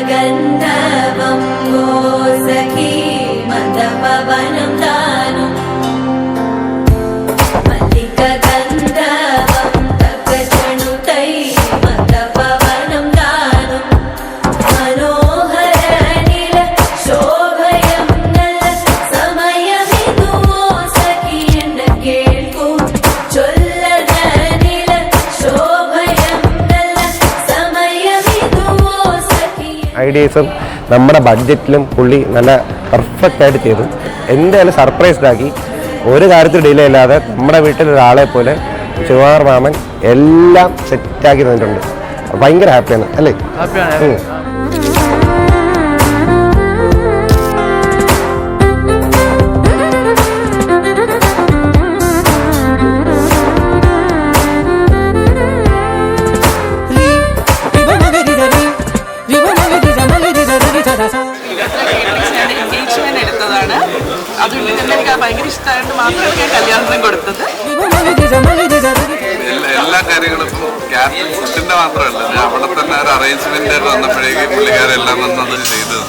गन्धवं वो सखी मन्दपवनं दानु मल्लिकगन्धवं तकचणुतै मन्दपवनं दानु मनोहरनिल शोभयं नल समयमिदु वो सखी एन्न केळ्कु चൊല്ലനില शोभयं नल समयमिदु वो सखी ഐഡിയസും നമ്മുടെ ബഡ്ജറ്റിലും പുള്ളി നല്ല പെർഫെക്റ്റ് ആയിട്ട് ചെയ്തു. എന്തായാലും സർപ്രൈസ്ഡ് ആക്കി. ഒരു കാര്യത്തിൽ ഡിലേ ഇല്ലാതെ നമ്മുടെ വീട്ടിലൊരാളെ പോലെ ശിവകുമാർ മാമൻ എല്ലാം സെറ്റാക്കി തന്നിട്ടുണ്ട്. ഭയങ്കര ഹാപ്പിയാണ് അല്ലേ? എൻഗേജ്മെന്റ് എടുത്തതാണ്. അതുകൊണ്ട് തന്നെ എനിക്ക് ഭയങ്കര ഇഷ്ടമായിട്ട് മാത്രമേ ഞാൻ കല്യാണത്തിന് കൊടുത്തത്. എല്ലാ കാര്യങ്ങളും ക്യാപ്റ്റൻ ഫുഡിന്റെ മാത്രമല്ല, അവിടെ തന്നെ ഒരു അറേഞ്ച്മെന്റ് ആയിട്ട് വന്നപ്പോഴേക്കും പുള്ളിക്കാരെല്ലാം വന്നത് ചെയ്തത്.